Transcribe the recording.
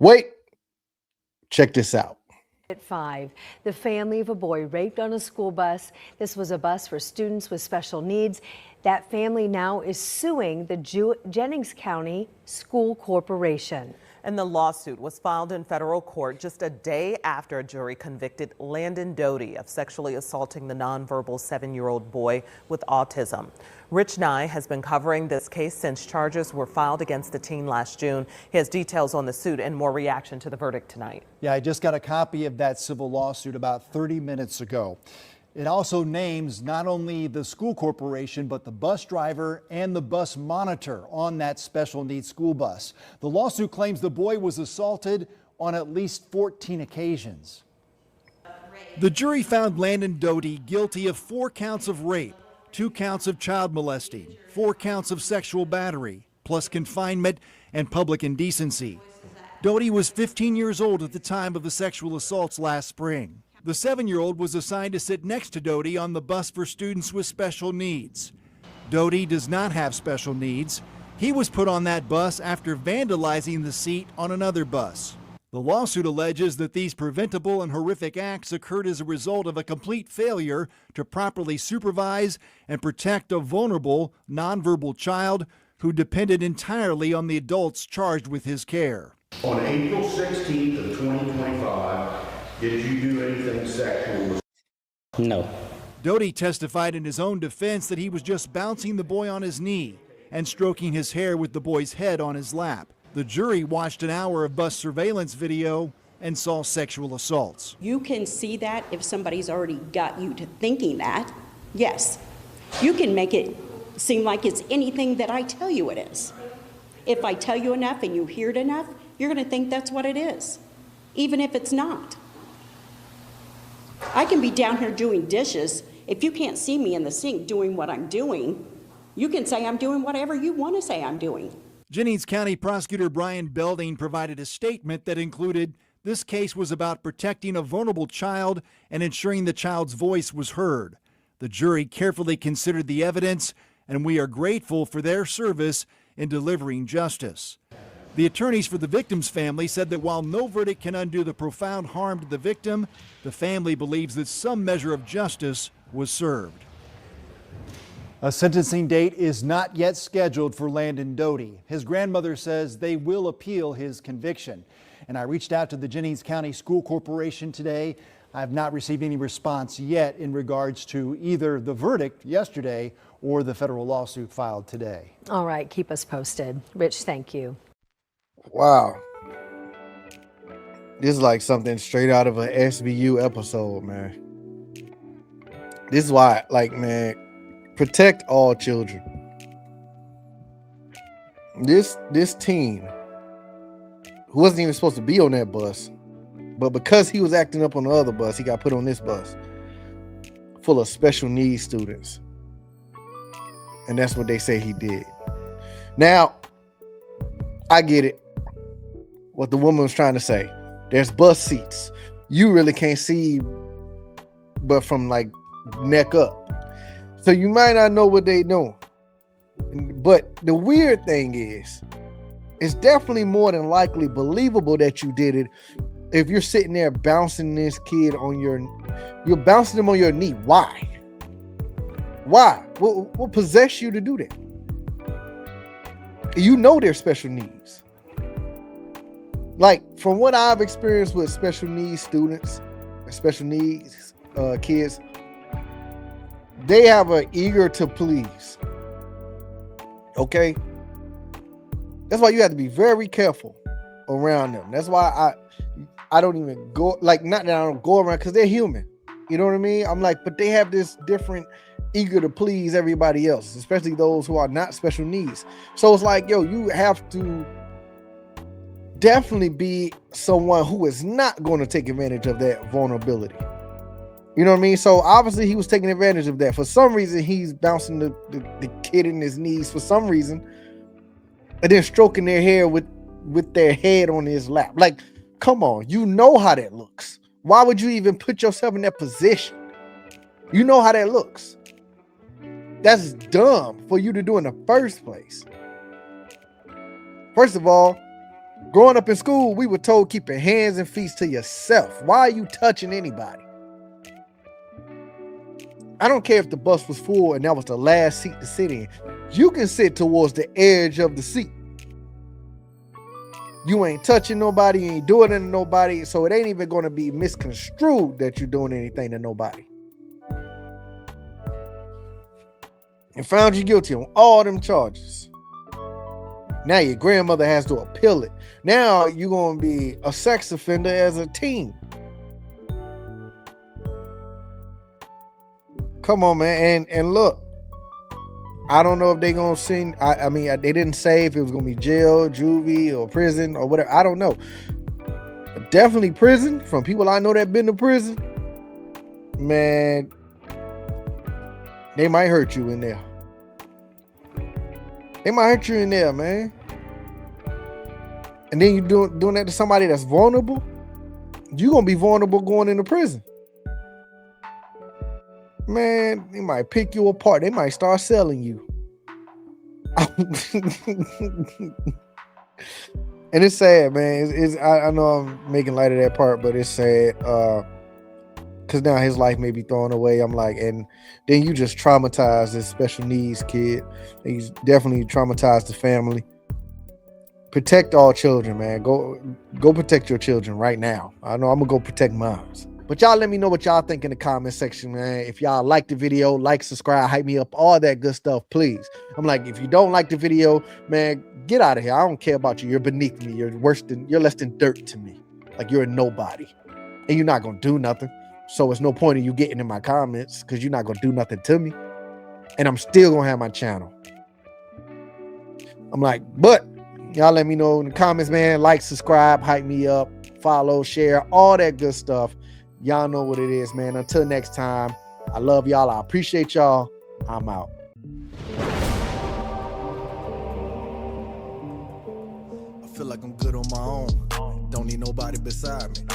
Wait, check this out. At 5, the family of a boy raped on a school bus. This was a bus for students with special needs. That family now is suing the Jennings County School Corporation. And the lawsuit was filed in federal court just a day after a jury convicted Landon Doty of sexually assaulting the nonverbal 7-year-old boy with autism. Rich Nye has been covering this case since charges were filed against the teen last June. He has details on the suit and more reaction to the verdict tonight. Yeah, I just got a copy of that civil lawsuit about 30 minutes ago. It also names not only the school corporation, but the bus driver and the bus monitor on that special needs school bus. The lawsuit claims the boy was assaulted on at least 14 occasions. The jury found Landon Doty guilty of 4 counts of rape, 2 counts of child molesting, 4 counts of sexual battery, plus confinement and public indecency. Doty was 15 years old at the time of the sexual assaults last spring. The 7-year-old was assigned to sit next to Doty on the bus for students with special needs. Doty does not have special needs. He was put on that bus after vandalizing the seat on another bus. The lawsuit alleges that these preventable and horrific acts occurred as a result of a complete failure to properly supervise and protect a vulnerable, nonverbal child who depended entirely on the adults charged with his care. On April 16th of 2025, did you do anything sexual? No. Doty testified in his own defense that he was just bouncing the boy on his knee and stroking his hair with the boy's head on his lap. The jury watched an hour of bus surveillance video and saw sexual assaults. You can see that if somebody's already got you to thinking that, yes. You can make it seem like it's anything that I tell you it is. If I tell you enough and you hear it enough, you're going to think that's what it is, even if it's not. I can be down here doing dishes. If you can't see me in the sink doing what I'm doing, you can say I'm doing whatever you want to say I'm doing. Jennings County Prosecutor Brian Belding provided a statement that included this case was about protecting a vulnerable child and ensuring the child's voice was heard. The jury carefully considered the evidence, and we are grateful for their service in delivering justice. The attorneys for the victim's family said that while no verdict can undo the profound harm to the victim, the family believes that some measure of justice was served. A sentencing date is not yet scheduled for Landon Doty. His grandmother says they will appeal his conviction. And I reached out to the Jennings County School Corporation today. I have not received any response yet in regards to either the verdict yesterday or the federal lawsuit filed today. All right, keep us posted. Rich, thank you. Wow. This is like something straight out of an SVU episode, man. This is why, like, man, protect all children. This teen who wasn't even supposed to be on that bus, but because he was acting up on the other bus, he got put on this bus full of special needs students. And that's what they say he did. Now, I get it. What the woman was trying to say. There's bus seats. You really can't see but from like neck up. So you might not know what they doing. But the weird thing is, it's definitely more than likely believable that you did it if you're sitting there bouncing this kid on you're bouncing him on your knee. Why? Why? What possessed you to do that? You know they're special needs. Like, from what I've experienced with special needs students, special needs kids, they have an eager to please. Okay? That's why you have to be very careful around them. That's why I don't even go, like, not that I don't go around, because they're human. You know what I mean? I'm like, but they have this different eager to please everybody else, especially those who are not special needs. So it's like, yo, you have to definitely be someone who is not going to take advantage of that vulnerability. You know what I mean? So obviously he was taking advantage of that. For some reason, he's bouncing the kid in his knees for some reason, and then stroking their hair with their head on his lap. Like, come on, you know how that looks. Why would you even put yourself in that position? You know how that looks. That's dumb for you to do in the first place. First of all, Growing up in school, we were told keep your hands and feet to yourself. Why are you touching anybody? I don't care if the bus was full and that was the last seat to sit in. You can sit towards the edge of the seat. You ain't touching nobody, you ain't doing it to nobody, so it ain't even going to be misconstrued that you're doing anything to nobody. And found you guilty on all them charges. Now your grandmother has to appeal it. Now you're going to be a sex offender as a teen. Come on, man. And look, I don't know if they're going to send, I mean, they didn't say if it was going to be jail, juvie, or prison, or whatever. I don't know. But definitely prison, from people I know that been to prison. Man, they might hurt you in there. They might hurt you in there, man. And then you doing that to somebody that's vulnerable. You're going to be vulnerable going into prison. Man, they might pick you apart. They might start selling you. And it's sad, man. I know I'm making light of that part, but it's sad. Because now his life may be thrown away. I'm like, and then you just traumatize this special needs kid. He's definitely traumatized the family. Protect all children, man. Go protect your children right now. I know I'm gonna go protect mine. But y'all let me know what y'all think in the comment section, man. If y'all like the video, like, subscribe, hype me up, all that good stuff, please. I'm like, if you don't like the video, man, get out of here. I don't care about you. You're beneath me. You're less than dirt to me. Like, you're a nobody. And you're not gonna do nothing. So it's no point in you getting in my comments because you're not gonna do nothing to me. And I'm still gonna have my channel. I'm like, but y'all let me know in the comments, man. Like, subscribe, hype me up, follow, share, all that good stuff. Y'all know what it is, man. Until next time, I love y'all. I appreciate y'all. I'm out. I feel like I'm good on my own. Don't need nobody beside me.